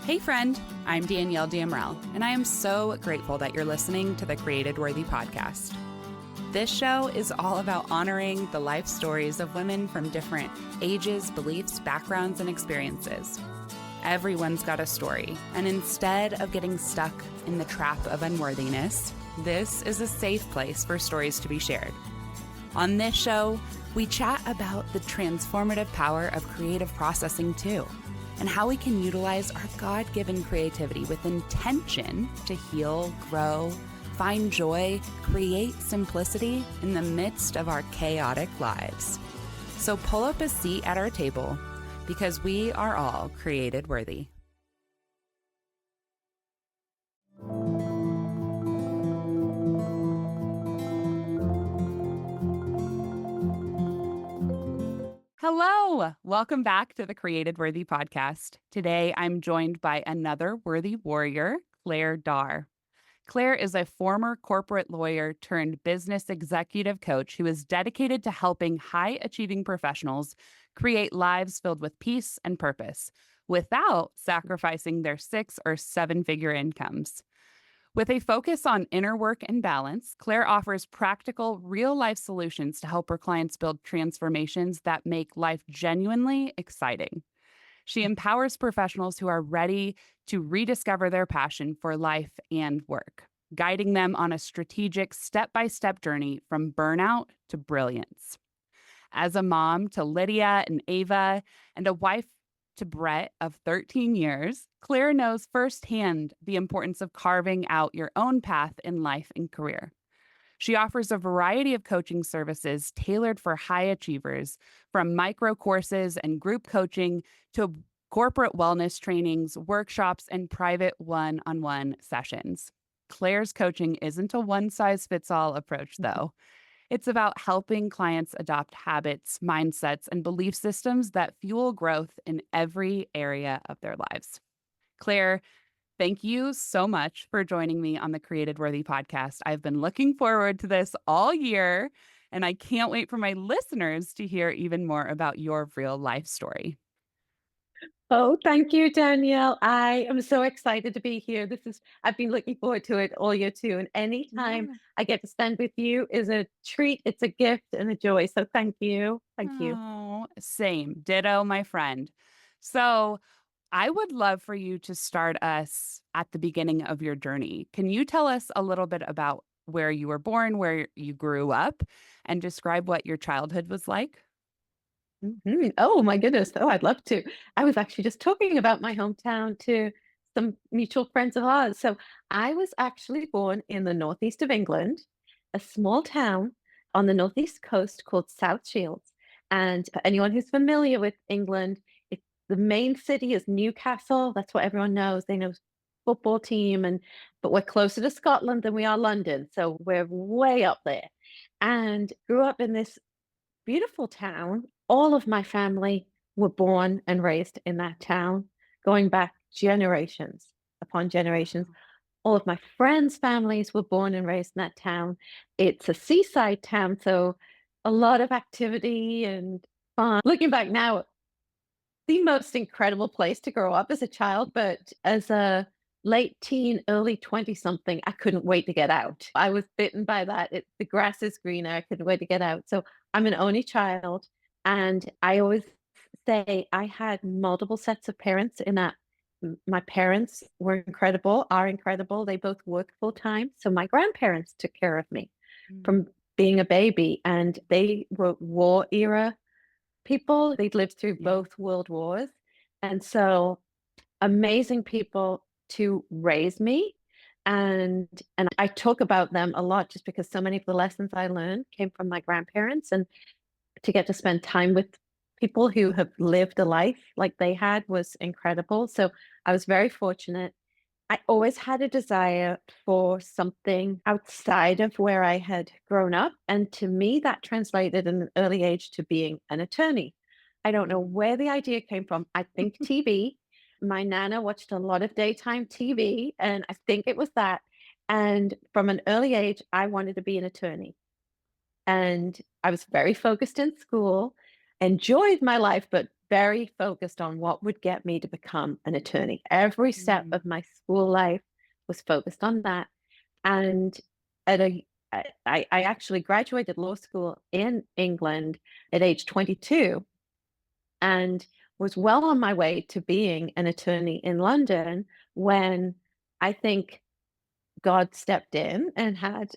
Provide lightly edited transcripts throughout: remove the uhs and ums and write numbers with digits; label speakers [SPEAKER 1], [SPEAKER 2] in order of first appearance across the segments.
[SPEAKER 1] Hey friend, I'm Danielle Damrell, and I am so grateful that you're listening to the Created Worthy podcast. This show is all about honoring the life stories of women from different ages, beliefs, backgrounds, and experiences. Everyone's got a story, and instead of getting stuck in the trap of unworthiness, this is a safe place for stories to be shared. On this show, we chat about the transformative power of creative processing too, and how we can utilize our God-given creativity with intention to heal, grow, find joy, create simplicity in the midst of our chaotic lives. So pull up a seat at our table, because we are all created worthy. Hello, welcome back to the Created Worthy podcast. Today, I'm joined by another worthy warrior, Claire Darr. Claire is a former corporate lawyer turned business executive coach who is dedicated to helping high-achieving professionals create lives filled with peace and purpose without sacrificing their 6- or 7-figure incomes. With a focus on inner work and balance, Claire offers practical, real-life solutions to help her clients build transformations that make life genuinely exciting. She empowers professionals who are ready to rediscover their passion for life and work, guiding them on a strategic, step-by-step journey from burnout to brilliance. As a mom to Lydia and Ava, and a wife to Brett of 13 years, Claire knows firsthand the importance of carving out your own path in life and career. She offers a variety of coaching services tailored for high achievers, from micro courses and group coaching to corporate wellness trainings, workshops, and private one-on-one sessions. Claire's coaching isn't a one-size-fits-all approach, though. It's about helping clients adopt habits, mindsets, and belief systems that fuel growth in every area of their lives. Claire, thank you so much for joining me on the Created Worthy podcast. I've been looking forward to this all year, and I can't wait for my listeners to hear even more about your real life story.
[SPEAKER 2] Oh, thank you, Danielle. I am so excited to be here. I've been looking forward to it all year too. And anytime
[SPEAKER 1] Yeah.
[SPEAKER 2] I get to spend with you is a treat. It's a gift and a joy. So thank you. Thank you.
[SPEAKER 1] Oh, same. Ditto, my friend. So I would love for you to start us at the beginning of your journey. Can you tell us a little bit about where you were born, where you grew up, and describe what your childhood was like?
[SPEAKER 2] Oh, my goodness. Oh, I'd love to. I was actually just talking about my hometown to some mutual friends of ours. So I was actually born in the northeast of England, a small town on the northeast coast called South Shields. And for anyone who's familiar with England, the main city is Newcastle. That's what everyone knows. They know football team, but we're closer to Scotland than we are London. So we're way up there. And grew up in this beautiful town. All of my family were born and raised in that town, going back generations upon generations. All of my friends' families were born and raised in that town. It's a seaside town, so a lot of activity and fun. Looking back now, the most incredible place to grow up as a child, but as a late teen, early 20 something, I couldn't wait to get out. I was bitten by that. The grass is greener. I couldn't wait to get out. So I'm an only child. And I always say I had multiple sets of parents in that my parents were incredible, are incredible. They both worked full time. So my grandparents took care of me
[SPEAKER 1] Mm.
[SPEAKER 2] from being a baby, and they were war era people. They'd lived through
[SPEAKER 1] Yeah.
[SPEAKER 2] both world wars. And so amazing people to raise me. And I talk about them a lot just because so many of the lessons I learned came from my grandparents, and to get to spend time with people who have lived a life like they had was incredible. So I was very fortunate. I always had a desire for something outside of where I had grown up. And to me, that translated in an early age to being an attorney. I don't know where the idea came from. I think TV. My nana watched a lot of daytime TV, and I think it was that. And from an early age, I wanted to be an attorney. And I was very focused in school, enjoyed my life, but very focused on what would get me to become an attorney. Every step
[SPEAKER 1] Mm,
[SPEAKER 2] of my school life was focused on that. And at a I actually graduated law school in England at age 22 and was well on my way to being an attorney in London when I think God stepped in and had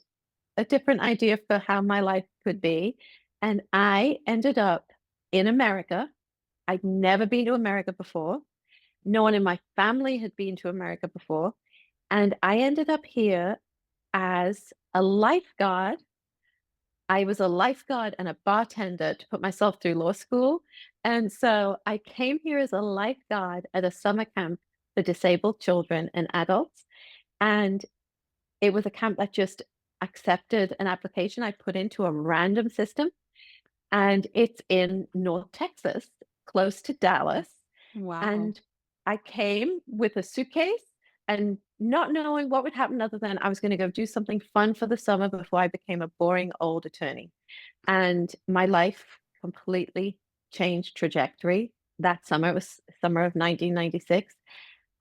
[SPEAKER 2] a different idea for how my life could be. And I ended up in America. I'd never been to America before. No one in my family had been to America before. And I ended up here as a lifeguard. I was a lifeguard and a bartender to put myself through law school. And so I came here as a lifeguard at a summer camp for disabled children and adults. And it was a camp that just accepted an application I put into a random system. And it's in North Texas, close to Dallas.
[SPEAKER 1] wow.
[SPEAKER 2] And I came with a suitcase and not knowing what would happen other than I was going to go do something fun for the summer before I became a boring old attorney. And my life completely changed trajectory that summer. It was summer of 1996.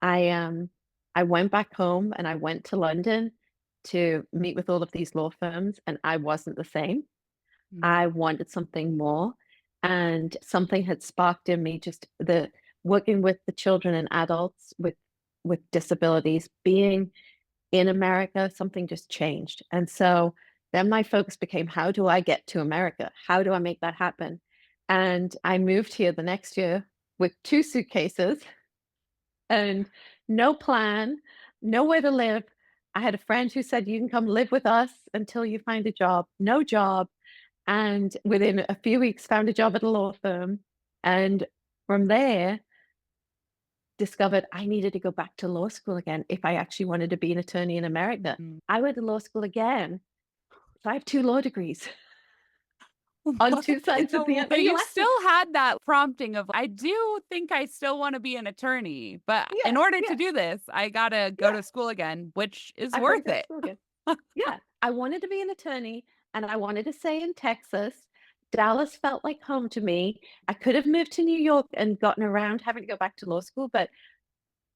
[SPEAKER 2] I um I went back home and I went to London to meet with all of these law firms and I wasn't the same.
[SPEAKER 1] Mm,
[SPEAKER 2] I wanted something more, and something had sparked in me just the working with the children and adults with disabilities, being in America, something just changed. And so then my focus became, how do I get to America? How do I make that happen? And I moved here the next year with 2 suitcases and no plan, nowhere to live. I had a friend who said, "You can come live with us until you find a job." No job, and within a few weeks found a job at a law firm, and from there discovered I needed to go back to law school again if I actually wanted to be an attorney in America.
[SPEAKER 1] mm.
[SPEAKER 2] I went to law school again, so I have 2 law degrees on
[SPEAKER 1] What
[SPEAKER 2] 2
[SPEAKER 1] in
[SPEAKER 2] sides
[SPEAKER 1] the
[SPEAKER 2] of the
[SPEAKER 1] wo
[SPEAKER 2] and you'll
[SPEAKER 1] you
[SPEAKER 2] ask me
[SPEAKER 1] still had that prompting of, "I do think I still wanna be an attorney, but in
[SPEAKER 2] yeah,
[SPEAKER 1] order to
[SPEAKER 2] yeah,
[SPEAKER 1] do this, I gotta go
[SPEAKER 2] yeah,
[SPEAKER 1] to school again," which is
[SPEAKER 2] I've gotta
[SPEAKER 1] worth
[SPEAKER 2] go to
[SPEAKER 1] it.
[SPEAKER 2] school again. Yeah, I wanted to be an attorney, and I wanted to stay in Texas. Dallas felt like home to me. I could have moved to New York and gotten around having to go back to law school, but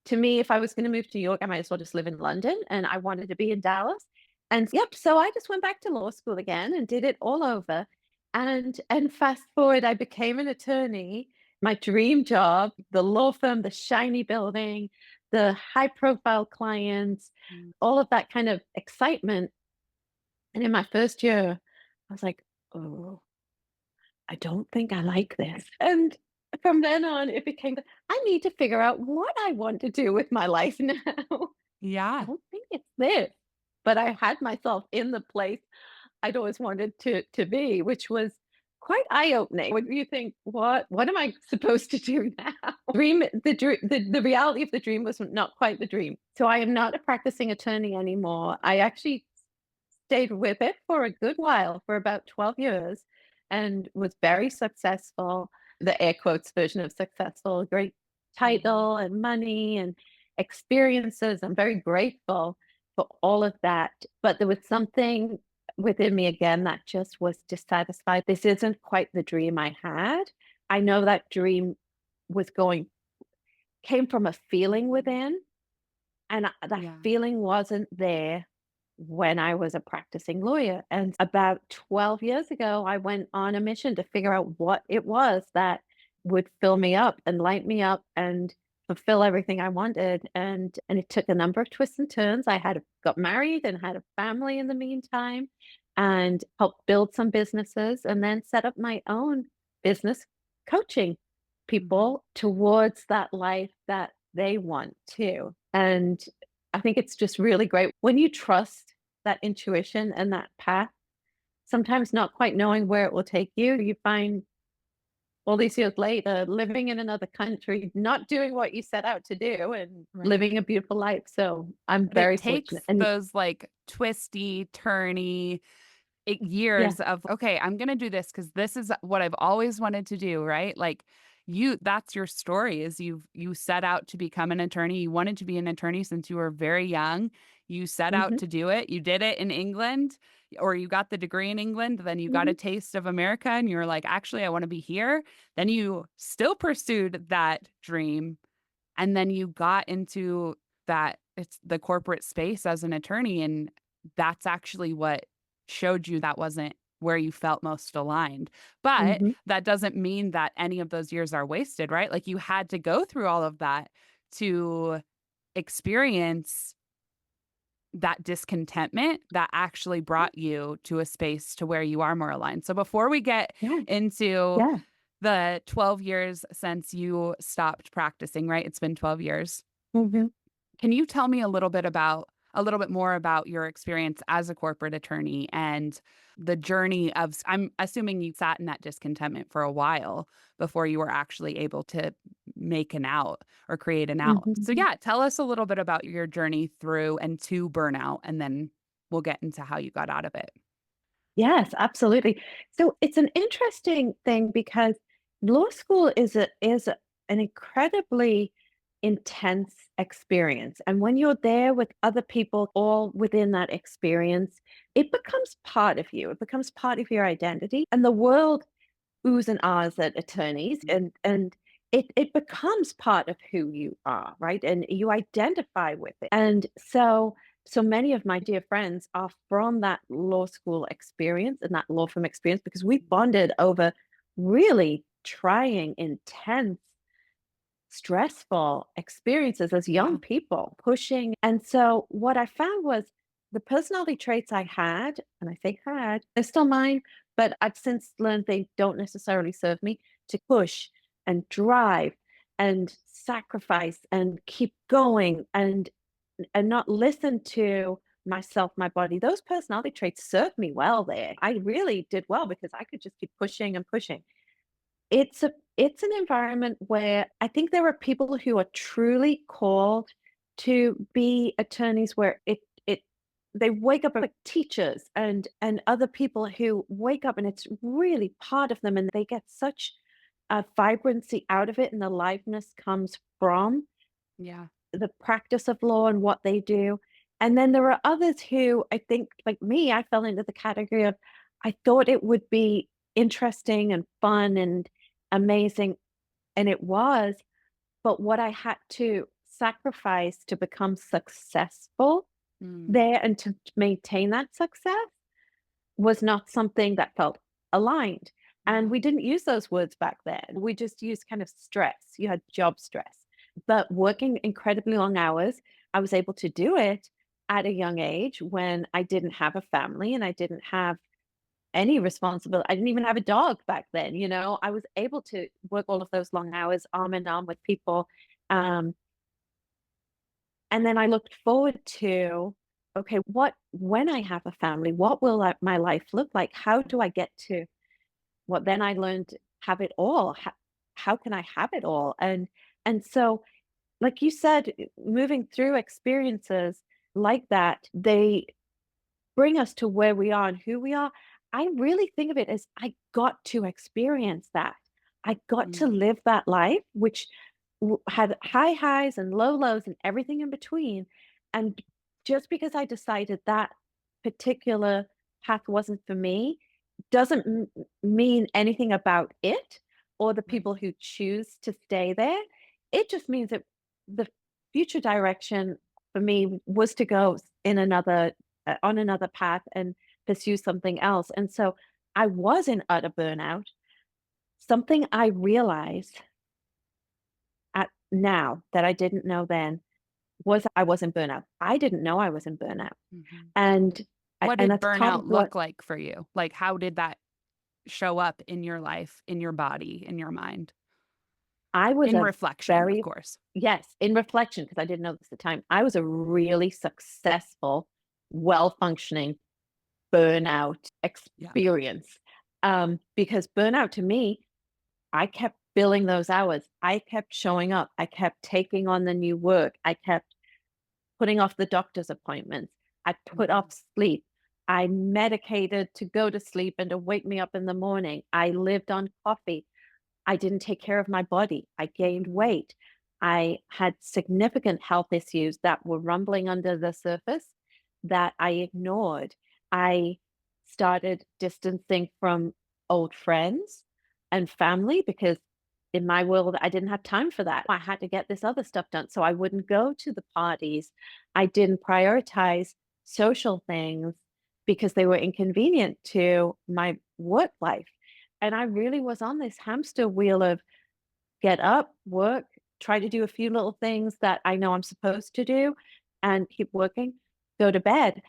[SPEAKER 2] to me, if I was gonna move to New York, I might as well just live in London, and I wanted to be in Dallas. And yep, so I just went back to law school again and did it all over. And fast forward, I became an attorney. My dream job, the law firm, the shiny building, the high profile clients,
[SPEAKER 1] Mm,
[SPEAKER 2] all of that kind of excitement. And in my first year, I was like, "Oh, I don't think I like this." And from then on, it became, I need to figure out what I want to do with my life now.
[SPEAKER 1] yeah,
[SPEAKER 2] Don't think it's this. But I had myself in the place I'd always wanted to be, which was quite eye-opening. When you think, what am I supposed to do now? The reality of the dream was not quite the dream. So I am not a practicing attorney anymore. I actually stayed with it for a good while, for about 12 years, and was very successful. The air quotes version of successful, great
[SPEAKER 1] mhm,
[SPEAKER 2] title and money and experiences. I'm very grateful for all of that. But there was something within me again that just was dissatisfied. This isn't quite the dream I had. I know that dream was going, came from a feeling within, and that
[SPEAKER 1] yeah,
[SPEAKER 2] feeling wasn't there when I was a practicing lawyer. And about 12 years ago, I went on a mission to figure out what it was that would fill me up and light me up and fulfill everything I wanted. And it took a number of twists and turns. Got married and had a family in the meantime and helped build some businesses and then set up my own business coaching
[SPEAKER 1] mhm,
[SPEAKER 2] people towards that life that they want too. And I think it's just really great when you trust that intuition and that path, sometimes not quite knowing where it will take you. You find all these years later living in another country, not doing what you set out to do and
[SPEAKER 1] right.
[SPEAKER 2] living a beautiful life. So I'm
[SPEAKER 1] But it
[SPEAKER 2] very fortunate.
[SPEAKER 1] takes
[SPEAKER 2] And
[SPEAKER 1] those, like, twisty, turny
[SPEAKER 2] yeah,
[SPEAKER 1] years of, "Okay, I'm gonna do this because this is what I've always wanted to do," right? Like, that's your story is you set out to become an attorney. You wanted to be an attorney since you were very young. You set out
[SPEAKER 2] hmm
[SPEAKER 1] to do it. You did it in England. or you got the degree in England, then you got
[SPEAKER 2] Mhm,
[SPEAKER 1] a taste of America and you were like, actually, I want to be here. Then you still pursued that dream. And then you got into that it's the corporate space as an attorney. And that's actually what showed you that wasn't where you felt most aligned. But
[SPEAKER 2] mhm.
[SPEAKER 1] that doesn't mean that any of those years are wasted, right? Like you had to go through all of that to experience that discontentment that actually brought you to a space to where you are more aligned. So before we get
[SPEAKER 2] Yeah,
[SPEAKER 1] into
[SPEAKER 2] yeah.
[SPEAKER 1] the 12 years since you stopped practicing, right? It's been 12 years.
[SPEAKER 2] Mhm.
[SPEAKER 1] Can you tell me a little bit more about your experience as a corporate attorney and the journey of I'm assuming you sat in that discontentment for a while before you were actually able to make an out or create an out. So
[SPEAKER 2] Mhm.
[SPEAKER 1] yeah, tell us a little bit about your journey through and to burnout and then we'll get into how you got out of it.
[SPEAKER 2] Yes, absolutely. So it's an interesting thing because law school an incredibly intense experience. And when you're there with other people all within that experience, it becomes part of you. It becomes part of your identity. And the world oohs and ahs at attorneys and it becomes part of who you are, right? And you identify with it. And so many of my dear friends are from that law school experience and that law firm experience because we bonded over really trying, intense, stressful experiences as young
[SPEAKER 1] Yeah.
[SPEAKER 2] people pushing. And so what I found was the personality traits I had, and I say had, they're still mine, but I've since learned they don't necessarily serve me to push and drive and sacrifice and keep going and not listen to myself, my body. Those personality traits served me well there. I really did well because I could just keep pushing and pushing. It's an environment where I think there are people who are truly called to be attorneys where it they wake up like teachers and other people who wake up and it's really part of them and they get such a vibrancy out of it and the liveness comes from
[SPEAKER 1] Yeah.
[SPEAKER 2] the practice of law and what they do. And then there are others who I think, like me, I fell into the category of I thought it would be interesting and fun and amazing, and it was. But what I had to sacrifice to become successful
[SPEAKER 1] Mm.
[SPEAKER 2] there and to maintain that success was not something that felt aligned. And
[SPEAKER 1] Yeah.
[SPEAKER 2] we didn't use those words back then. We just used kind of stress. You had job stress. But working incredibly long hours, I was able to do it at a young age when I didn't have a family and I didn't have any responsibility. I didn't even have a dog back then, you know. I was able to work all of those long hours arm in arm with people. Um, and then I looked forward to, okay, what when I have a family, what will my life look like? How do I get to what then I learned have it all? How can I have it all? And so, like you said, moving through experiences like that, they bring us to where we are and who we are. I really think of it as I got to experience that. I got to
[SPEAKER 1] Mm.
[SPEAKER 2] live that life, which had high highs and low lows and everything in between. And just because I decided that particular path wasn't for me, doesn't mean anything about it or the
[SPEAKER 1] Right.
[SPEAKER 2] people who choose to stay there. It just means that the future direction for me was to go in another on another path and pursue something else. And so I was in utter burnout. Something I realized at now that I didn't know then was I was in burnout. I didn't know I was in burnout.
[SPEAKER 1] Mhm.
[SPEAKER 2] And
[SPEAKER 1] What
[SPEAKER 2] and
[SPEAKER 1] did
[SPEAKER 2] that's part of
[SPEAKER 1] burnout
[SPEAKER 2] what
[SPEAKER 1] look like for you? Like, how did that show up in your life, in your body, in your mind?
[SPEAKER 2] I was
[SPEAKER 1] In
[SPEAKER 2] a
[SPEAKER 1] reflection, of
[SPEAKER 2] very
[SPEAKER 1] course.
[SPEAKER 2] yes, in reflection, because I didn't know this at the time, I was a really successful, well-functioning burnout
[SPEAKER 1] Yeah.
[SPEAKER 2] experience. Because burnout to me, I kept billing those hours. I kept showing up. I kept taking on the new work. I kept putting off the doctor's appointments. I put
[SPEAKER 1] Mhm.
[SPEAKER 2] off sleep. I medicated to go to sleep and to wake me up in the morning. I lived on coffee. I didn't take care of my body. I gained
[SPEAKER 1] Mhm.
[SPEAKER 2] weight. I had significant health issues that were rumbling under the surface that I ignored. I started distancing from old friends and family because in my world, I didn't have time for that. I had to get this other stuff done. So I wouldn't go to the parties. I didn't prioritize social things because they were inconvenient to my work life. And I really was on this hamster wheel of get up, work, try to do a few little things that I know I'm supposed to do, and keep working, go to bed.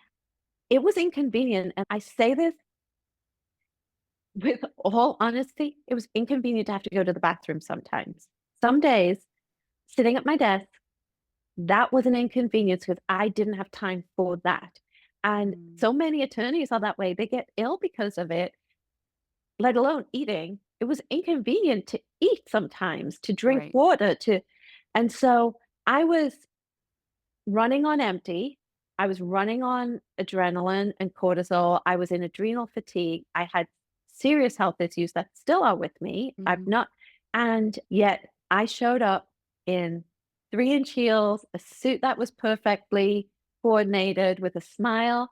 [SPEAKER 2] It was inconvenient, and I say this with all honesty, it was inconvenient to have to go to the bathroom sometimes. Some days, sitting at my desk, that was an inconvenience because I didn't have time for that. And
[SPEAKER 1] Mm,
[SPEAKER 2] so many attorneys are that way. They get ill because of it, let alone eating. It was inconvenient to eat sometimes, to drink
[SPEAKER 1] right.
[SPEAKER 2] water, to and so I was running on empty. I was running on adrenaline and cortisol. I was in adrenal fatigue. I had serious health issues that still are with me. I've
[SPEAKER 1] Mhm.
[SPEAKER 2] not, and yet I showed up in 3-inch heels, a suit that was perfectly coordinated with a smile,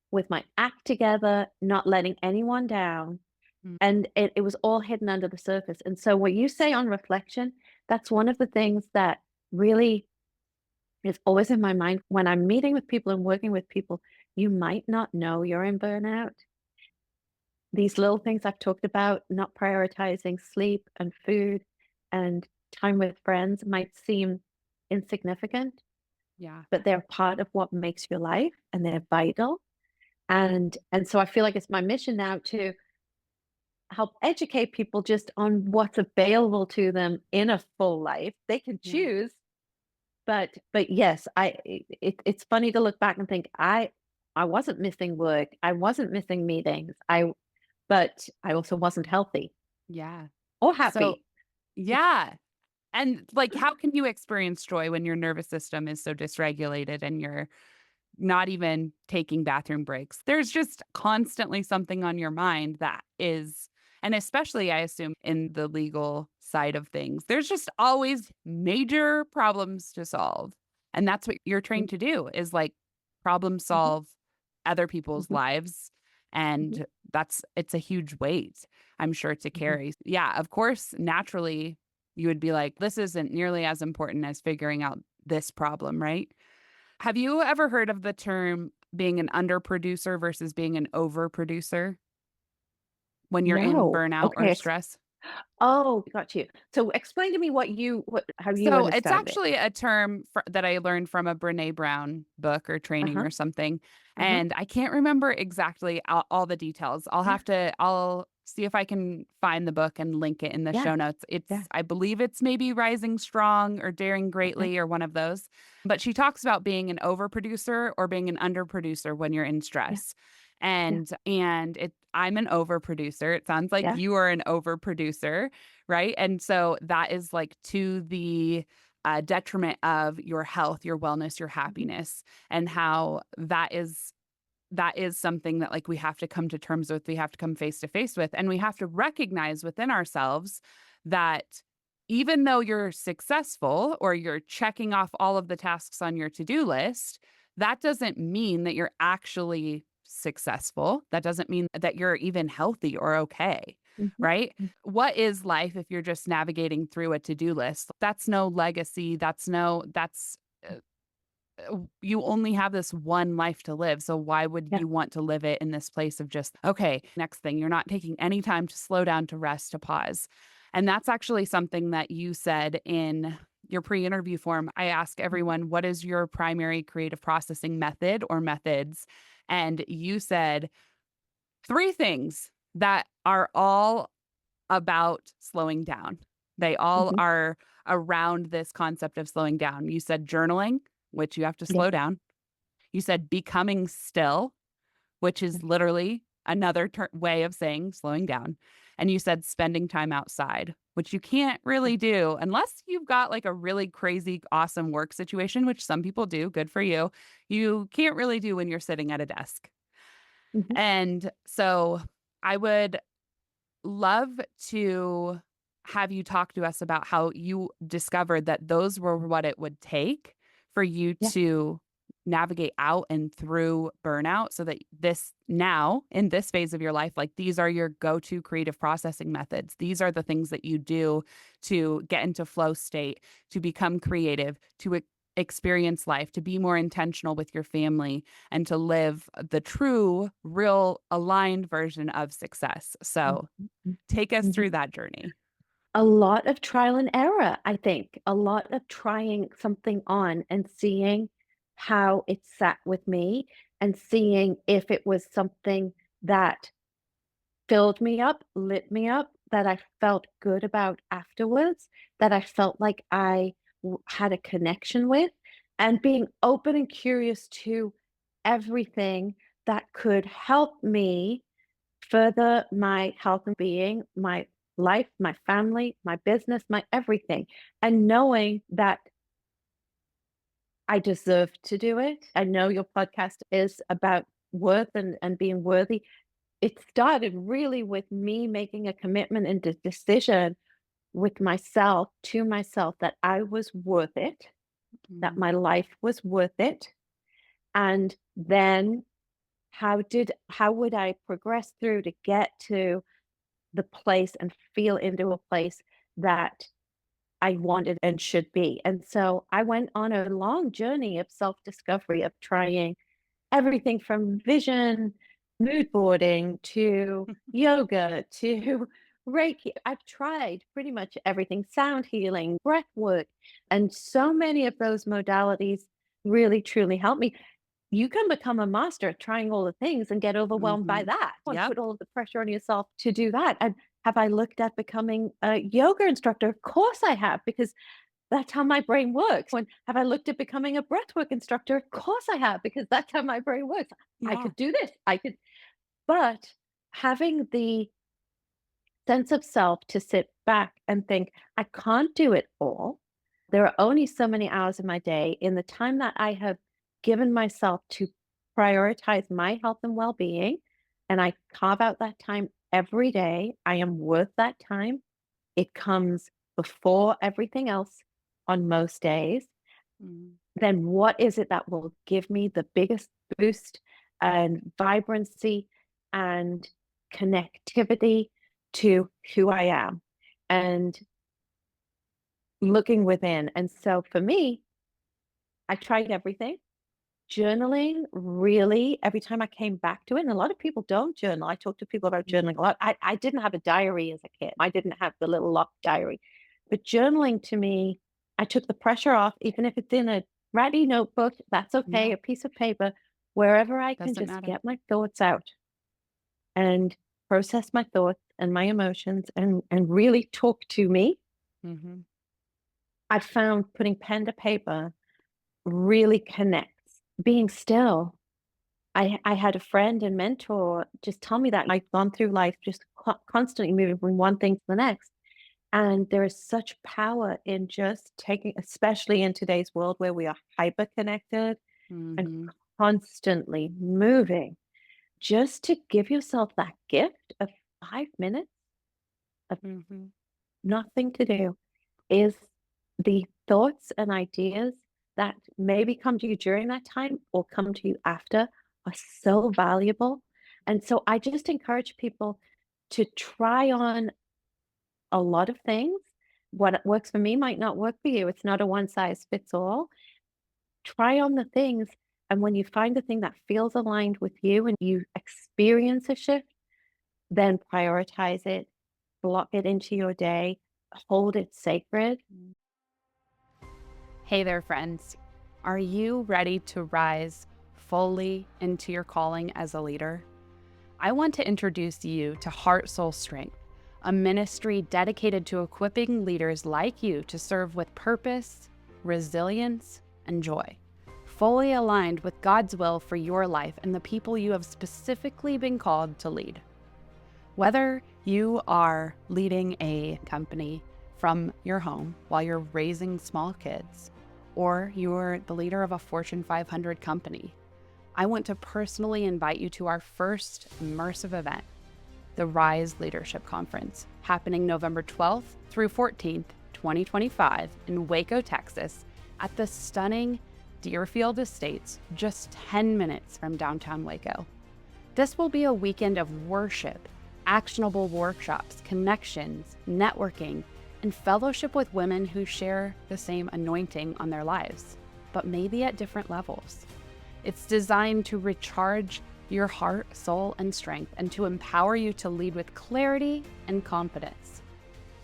[SPEAKER 2] with my act together, not letting anyone down.
[SPEAKER 1] Mm,
[SPEAKER 2] And it was all hidden under the surface. And so, what you say on reflection, that's one of the things that really it's always in my mind when I'm meeting with people and working with people, you might not know you're in burnout. These little things I've talked about, not prioritizing sleep and food and time with friends might seem insignificant,
[SPEAKER 1] yeah.
[SPEAKER 2] but they're part of what makes your life and they're vital. And so I feel like it's my mission now to help educate people just on what's available to them in a full life. They can
[SPEAKER 1] Yeah.
[SPEAKER 2] choose. But yes, it's funny to look back and think, I wasn't missing work, I wasn't missing meetings, but I also wasn't healthy
[SPEAKER 1] Yeah.
[SPEAKER 2] or
[SPEAKER 1] So,
[SPEAKER 2] happy.
[SPEAKER 1] yeah. And like, how can you experience joy when your nervous system is so dysregulated and you're not even taking bathroom breaks? There's just constantly something on your mind that is, and especially I assume in the legal side of things, there's just always major problems to solve. And that's what you're trained to do is like problem
[SPEAKER 2] Mhm,
[SPEAKER 1] solve other people's
[SPEAKER 2] mhm,
[SPEAKER 1] lives.
[SPEAKER 2] mhm,
[SPEAKER 1] And it's a huge weight, I'm sure, to
[SPEAKER 2] mhm.
[SPEAKER 1] carry. Yeah, of course, naturally, you would be like, this isn't nearly as important as figuring out this problem, right? Have you ever heard of the term being an underproducer versus being an overproducer when you're in
[SPEAKER 2] No.
[SPEAKER 1] burnout or
[SPEAKER 2] Okay.
[SPEAKER 1] stress?
[SPEAKER 2] Oh, got you. So explain to me what how you
[SPEAKER 1] So it's
[SPEAKER 2] understand it.
[SPEAKER 1] actually a term that I learned from a Brene Brown book or training
[SPEAKER 2] Uh-huh.
[SPEAKER 1] or something.
[SPEAKER 2] Uh-huh.
[SPEAKER 1] And I can't remember exactly all the details.
[SPEAKER 2] Yeah.
[SPEAKER 1] I'll see if I can find the book and link it in the
[SPEAKER 2] Yeah.
[SPEAKER 1] show notes.
[SPEAKER 2] Yeah.
[SPEAKER 1] I believe it's maybe Rising Strong or Daring
[SPEAKER 2] Okay.
[SPEAKER 1] Greatly or one of those. But she talks about being an overproducer or being an underproducer when you're in
[SPEAKER 2] Yeah.
[SPEAKER 1] stress.
[SPEAKER 2] Yeah.
[SPEAKER 1] I'm an overproducer. It sounds like
[SPEAKER 2] Yeah.
[SPEAKER 1] you are an overproducer, right? And so that is like to the detriment of your health, your wellness, your
[SPEAKER 2] Mhm.
[SPEAKER 1] happiness, and how that is something that like we have to come to terms with, we have to come face to face with, and we have to recognize within ourselves that even though you're successful or you're checking off all of the tasks on your to-do list, that doesn't mean that you're actually successful. That doesn't mean that you're even healthy or okay,
[SPEAKER 2] Mhm.
[SPEAKER 1] right?
[SPEAKER 2] Mhm.
[SPEAKER 1] What is life if you're just navigating through a to-do list? That's no legacy. That's you only have this one life to live. So why would
[SPEAKER 2] Yeah.
[SPEAKER 1] you want to live it in this place of just, okay, next thing, you're not taking any time to slow down, to rest, to pause. And that's actually something that you said in your pre interview form. I ask
[SPEAKER 2] Mhm.
[SPEAKER 1] everyone, what is your primary creative processing method or methods? And you said three things that are all about slowing down. They all
[SPEAKER 2] Mhm.
[SPEAKER 1] are around this concept of slowing down. You said journaling, which you have to
[SPEAKER 2] Yeah.
[SPEAKER 1] slow down. You said becoming still, which
[SPEAKER 2] Yeah.
[SPEAKER 1] is literally another way of saying slowing down. And you said spending time outside, which you can't
[SPEAKER 2] Yeah.
[SPEAKER 1] really do unless you've got like a really crazy, awesome work situation, which some people do. Good for you. You can't really do when you're sitting at a desk.
[SPEAKER 2] Mhm.
[SPEAKER 1] And so I would love to have you talk to us about how you discovered that those were what it would take for you
[SPEAKER 2] Yeah.
[SPEAKER 1] to navigate out and through burnout so that this now in this phase of your life, like these are your go-to creative processing methods. These are the things that you do to get into flow state, to become creative, to experience life, to be more intentional with your family, and to live the true, real, aligned version of success.
[SPEAKER 2] Mhm,
[SPEAKER 1] So
[SPEAKER 2] mhm,
[SPEAKER 1] take us
[SPEAKER 2] mhm.
[SPEAKER 1] through that journey.
[SPEAKER 2] A lot of trial and error, I think. A lot of trying something on and seeing how it sat with me and seeing if it was something that filled me up, lit me up, that I felt good about afterwards, that I felt like had a connection with, and being open and curious to everything that could help me further my health and being, my life, my family, my business, my everything. And knowing that I deserve to do it. I know your podcast is about worth and being worthy. It started really with me making a commitment and decision with myself to myself that I was worth it, that
[SPEAKER 1] Mm,
[SPEAKER 2] my life was worth it. And then how would I progress through to get to the place and feel into a place that I wanted and should be. And so I went on a long journey of self-discovery of trying everything from vision, mood boarding to yoga to Reiki. I've tried pretty much everything, sound healing, breath work, and so many of those modalities really truly help me. You can become a master at trying all the things and get overwhelmed by
[SPEAKER 1] mhm.
[SPEAKER 2] that and
[SPEAKER 1] Yep.
[SPEAKER 2] put all of the pressure on yourself to do that. And have I looked at becoming a yoga instructor? Of course I have, because that's how my brain works. When have I looked at becoming a breathwork instructor? Of course I have, because that's how my brain works. I
[SPEAKER 1] Yeah.
[SPEAKER 2] could do this. I could, but having the sense of self to sit back and think, I can't do it all. There are only so many hours in my day. In the time that I have given myself to prioritize my health and well being, and I carve out that time every day, I am worth that time. It comes before everything else on most days.
[SPEAKER 1] Mm,
[SPEAKER 2] Then what is it that will give me the biggest boost and vibrancy and connectivity to who I am and looking within? And so for me, I tried everything. Journaling really, every time I came back to it, and a lot of people don't journal. I talk to people about
[SPEAKER 1] mm,
[SPEAKER 2] journaling a lot. I didn't have a diary as a kid. I didn't have the little locked diary. But journaling to me, I took the pressure off, even if it's in a ratty notebook, that's okay,
[SPEAKER 1] yeah.
[SPEAKER 2] a piece of paper, wherever I can
[SPEAKER 1] Doesn't
[SPEAKER 2] just
[SPEAKER 1] matter.
[SPEAKER 2] get my thoughts out and process my thoughts and my emotions and really talk to me.
[SPEAKER 1] Mhm.
[SPEAKER 2] I found putting pen to paper really connects. Being still. I had a friend and mentor just tell me that I've gone through life just constantly moving from one thing to the next. And there is such power in just taking, especially in today's world where we are hyper connected and
[SPEAKER 1] Mhm.
[SPEAKER 2] constantly moving, just to give yourself that gift of 5 minutes of
[SPEAKER 1] Mhm.
[SPEAKER 2] nothing to do is the thoughts and ideas that maybe come to you during that time or come to you after are so valuable. And so I just encourage people to try on a lot of things. What works for me might not work for you. It's not a one size fits all. Try on the things. And when you find the thing that feels aligned with you and you experience a shift, then prioritize it, block it into your day, hold it sacred.
[SPEAKER 1] Hey there, friends. Are you ready to rise fully into your calling as a leader? I want to introduce you to Heart Soul Strength, a ministry dedicated to equipping leaders like you to serve with purpose, resilience, and joy, fully aligned with God's will for your life and the people you have specifically been called to lead. Whether you are leading a company from your home while you're raising small kids, or you're the leader of a Fortune 500 company, I want to personally invite you to our first immersive event, the Rise Leadership Conference, happening November 12th through 14th, 2025, in Waco, Texas, at the stunning Deerfield Estates, just 10 minutes from downtown Waco. This will be a weekend of worship, actionable workshops, connections, networking, and fellowship with women who share the same anointing on their lives, but maybe at different levels. It's designed to recharge your heart, soul, and strength, and to empower you to lead with clarity and confidence.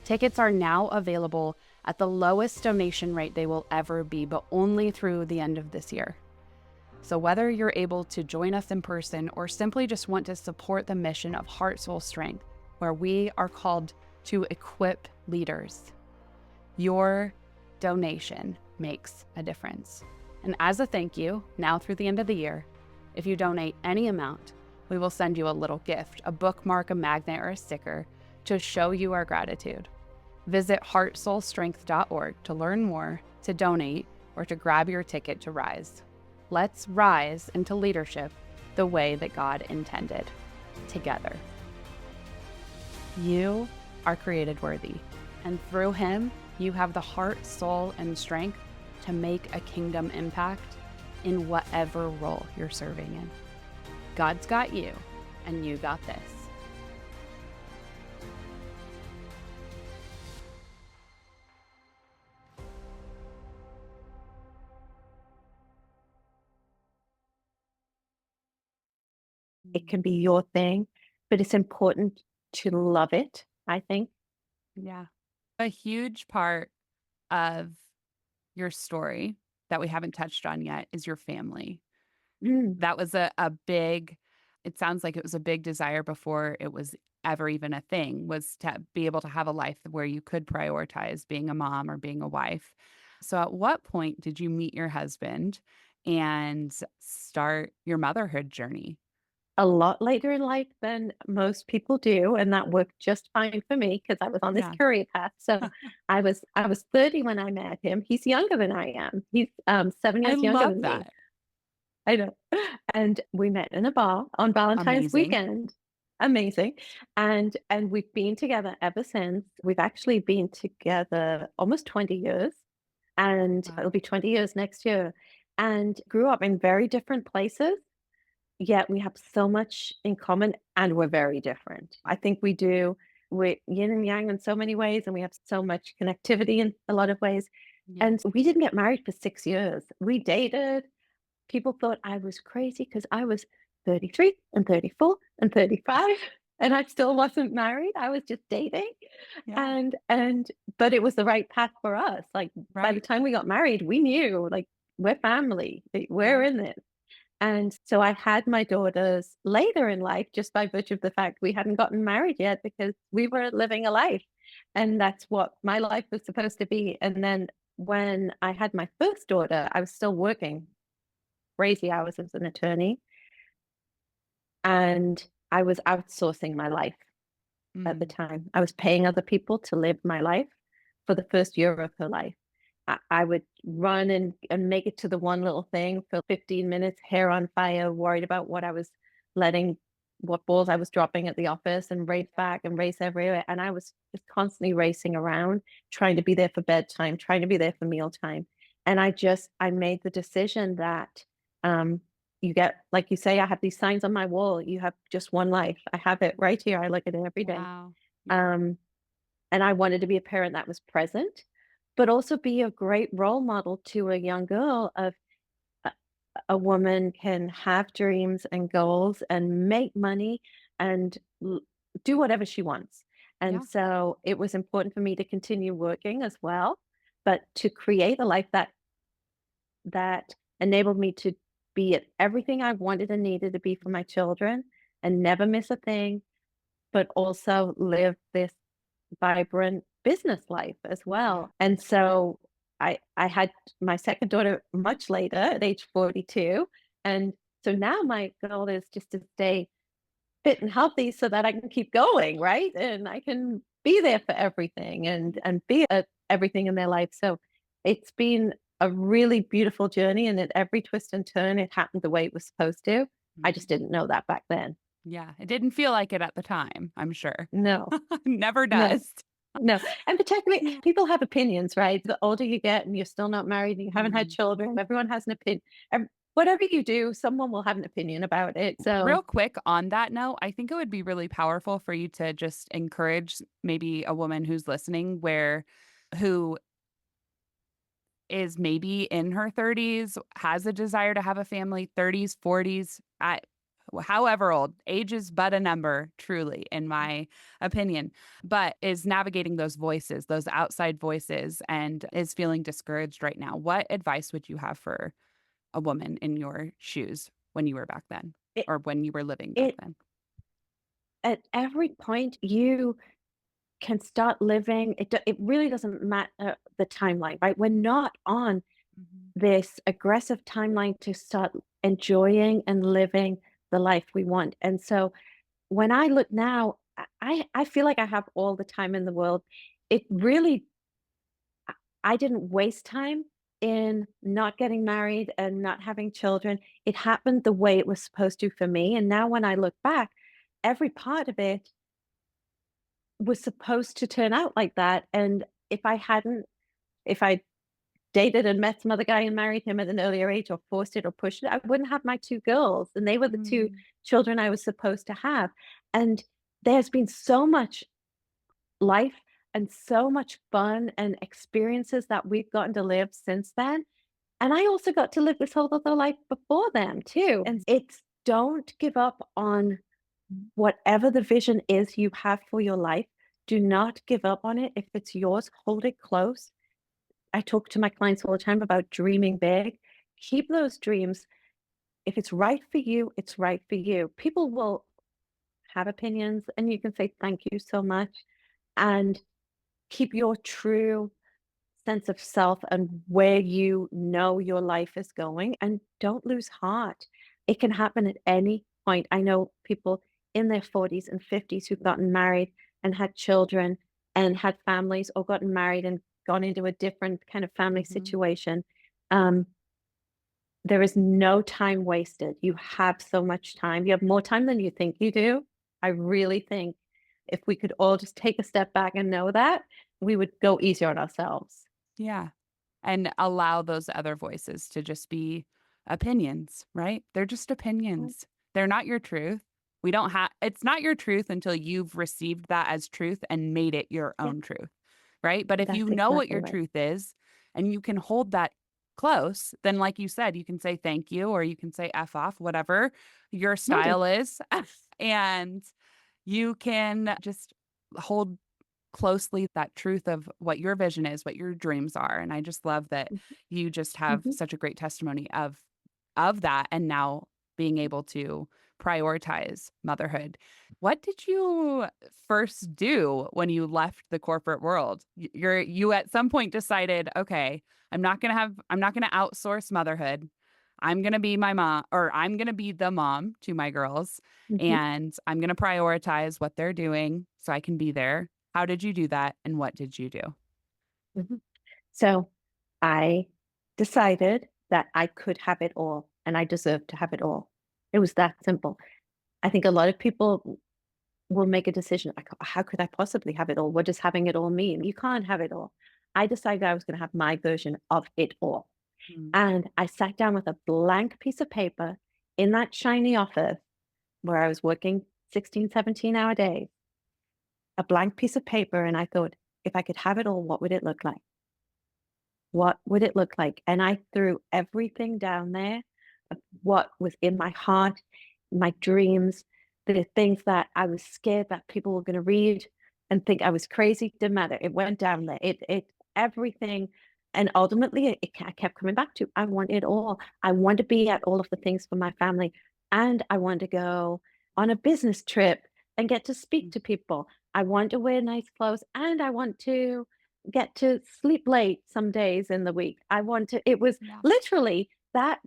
[SPEAKER 1] Tickets are now available at the lowest donation rate they will ever be, but only through the end of this year. So whether you're able to join us in person or simply just want to support the mission of Heart, Soul, Strength, where we are called to equip leaders, your donation makes a difference. And as a thank you, now through the end of the year, if you donate any amount, we will send you a little gift, a bookmark, a magnet, or a sticker to show you our gratitude. Visit heartsoulstrength.org to learn more, to donate, or to grab your ticket to rise. Let's rise into leadership the way that God intended, together. You are created worthy, and through Him, you have the heart, soul, and strength to make a kingdom impact in whatever role you're serving in. God's got you, and you got this.
[SPEAKER 2] It can be your thing, but it's important to love it, I think.
[SPEAKER 1] Yeah. A huge part of your story that we haven't touched on yet is your family.
[SPEAKER 2] Mm,
[SPEAKER 1] That was a big, it sounds like it was a big desire before it was ever even a thing, was to be able to have a life where you could prioritize being a mom or being a wife. So at what point did you meet your husband and start your motherhood journey?
[SPEAKER 2] a lot later in life than most people do, and that worked just fine for me because I was on this
[SPEAKER 1] Yeah.
[SPEAKER 2] career path. So I was 30 when I met him. He's younger than I am. He's 7
[SPEAKER 1] I
[SPEAKER 2] years younger
[SPEAKER 1] love
[SPEAKER 2] than me.
[SPEAKER 1] that.
[SPEAKER 2] I know. And we met in a bar on Valentine's
[SPEAKER 1] Amazing.
[SPEAKER 2] weekend. Amazing. And we've been together ever since. We've actually been together almost 20 years, and it'll
[SPEAKER 1] Wow.
[SPEAKER 2] be 20 years next year. And grew up in very different places, yet we have so much in common and we're very different. I think we're yin and yang in so many ways, and we have so much connectivity in a lot of ways.
[SPEAKER 1] Yeah.
[SPEAKER 2] And we didn't get married for 6 years. We dated. People thought I was crazy because I was 33 and 34 and 35 and I still wasn't married. I was just dating.
[SPEAKER 1] Yeah.
[SPEAKER 2] And but it was the right path for us. Like by the
[SPEAKER 1] Right.
[SPEAKER 2] time we got married, we knew like we're family. We're
[SPEAKER 1] Yeah.
[SPEAKER 2] in this. And so I had my daughters later in life just by virtue of the fact we hadn't gotten married yet because we were living a life. And that's what my life was supposed to be. And then when I had my first daughter, I was still working crazy hours as an attorney, and I was outsourcing my life at the
[SPEAKER 1] Mm.
[SPEAKER 2] time. I was paying other people to live my life for the first year of her life. I would run and make it to the one little thing for 15 minutes, hair on fire, worried about what I was letting, what balls I was dropping at the office and race back and race everywhere. And I was just constantly racing around, trying to be there for bedtime, trying to be there for mealtime. And I made the decision that um, you get, like you say, I have these signs on my wall. You have just one life. I have it right here. I look at it every day.
[SPEAKER 1] Wow. Yeah.
[SPEAKER 2] Um, and I wanted to be a parent that was present, but also be a great role model to a young girl of a, a woman can have dreams and goals and make money and do whatever she wants. And
[SPEAKER 1] Yeah.
[SPEAKER 2] so it was important for me to continue working as well, but to create a life that enabled me to be at everything I wanted and needed to be for my children and never miss a thing, but also live this vibrant business life as
[SPEAKER 1] Yeah.
[SPEAKER 2] well. And so I had my second daughter much later at age 42. And so now my goal is just to stay fit and healthy so that I can keep going, right? And I can be there for everything and be at everything in their life. So it's been a really beautiful journey, and at every twist and turn it happened the way it was supposed to. I just
[SPEAKER 1] Mhm.
[SPEAKER 2] didn't know that back then.
[SPEAKER 1] Yeah. It didn't feel like it at the time, I'm sure.
[SPEAKER 2] No,
[SPEAKER 1] Never
[SPEAKER 2] no.
[SPEAKER 1] does.
[SPEAKER 2] No, and particularly people have opinions, right? The older you get and you're still not married and you haven't had
[SPEAKER 1] Mhm.
[SPEAKER 2] children, everyone has an opinion. Whatever you do, someone will have an opinion about it. So
[SPEAKER 1] Real quick on that note, I think it would be really powerful for you to just encourage maybe a woman who's listening who is maybe in her 30s, has a desire to have a family, 30s, 40s, at however old, age is but a number, truly, in my opinion, but is navigating those voices, those outside voices, and is feeling discouraged right now. What advice would you have for a woman in your shoes when you were back then
[SPEAKER 2] it
[SPEAKER 1] or when you were living back
[SPEAKER 2] it
[SPEAKER 1] then?
[SPEAKER 2] at every point you can start living. It really doesn't matter the timeline, right? We're not on
[SPEAKER 1] Mhm.
[SPEAKER 2] this aggressive timeline to start enjoying and living the life we want. And so when I look now, I feel like I have all the time in the world. It really I didn't waste time in not getting married and not having children. It happened the way it was supposed to for me. And now when I look back, every part of it was supposed to turn out like that. And if I dated and met some other guy and married him at an earlier age or forced it or pushed it, I wouldn't have my two girls. And they were the two
[SPEAKER 1] Mm,
[SPEAKER 2] children I was supposed to have. And there's been so much life and so much fun and experiences that we've gotten to live since then. And I also got to live this whole other life before them too. And
[SPEAKER 1] mhm,
[SPEAKER 2] it's don't give up on whatever the vision is you have for your life. Do not give up on it. If it's yours, hold it close. I talk to my clients all the time about dreaming big. Keep those dreams. If it's right for you, it's right for you. People will have opinions and you can say thank you so much and keep your true sense of self and where you know your life is going and don't lose heart. It can happen at any point. I know people in their 40s and 50s who've gotten married and had children and had families or gotten married and gone into a different kind of family
[SPEAKER 1] mhm.
[SPEAKER 2] situation. Um, there is no time wasted. You have so much time. You have more time than you think you do. I really think if we could all just take a step back and know that, we would go easier on ourselves.
[SPEAKER 1] Yeah. And allow those other voices to just be opinions, right? They're just
[SPEAKER 2] Mm,
[SPEAKER 1] opinions. They're not your truth. We don't have it's not your truth until you've received that as truth and made it your
[SPEAKER 2] yeah,
[SPEAKER 1] own truth, right? But if you
[SPEAKER 2] that's
[SPEAKER 1] know what
[SPEAKER 2] exactly
[SPEAKER 1] your
[SPEAKER 2] right.
[SPEAKER 1] truth is and you can hold that close, then like you said, you can say thank you or you can say F off, whatever your
[SPEAKER 2] Right.
[SPEAKER 1] style is. And you can just hold closely that truth of what your vision is, what your dreams are. And I just love that
[SPEAKER 2] Mhm,
[SPEAKER 1] you just have
[SPEAKER 2] mhm,
[SPEAKER 1] such a great testimony of that and now being able to prioritize motherhood. What did you first do when you left the corporate world? You at some point decided, okay, I'm not going to outsource motherhood. I'm going to be my mom or I'm going to be the mom to my girls
[SPEAKER 2] mhm,
[SPEAKER 1] and I'm going to prioritize what they're doing so I can be there. How did you do that and what did you do?
[SPEAKER 2] mhm. So I decided that I could have it all and I deserved to have it all. It was that simple. I think a lot of people will make a decision like, how could I possibly have it all? What does having it all mean? You can't have it all. I decided I was going to have my version of it all.
[SPEAKER 1] Mm.
[SPEAKER 2] And I sat down with a blank piece of paper in that shiny office where I was working 16, 17-hour days, a blank piece of paper. And I thought, if I could have it all, what would it look like? What would it look like? And I threw everything down there of what was in my heart, my dreams, the things that I was scared that people were going to read and think I was crazy. Didn't matter. It went down there. Everything. And ultimately, I kept coming back to I want it all. I want to be at all of the things for my family. And I want to go on a business trip and get to speak
[SPEAKER 1] Mm.
[SPEAKER 2] to people. I want to wear nice clothes and I want to get to sleep late some days in the week. I want to it was
[SPEAKER 1] Yeah.
[SPEAKER 2] literally that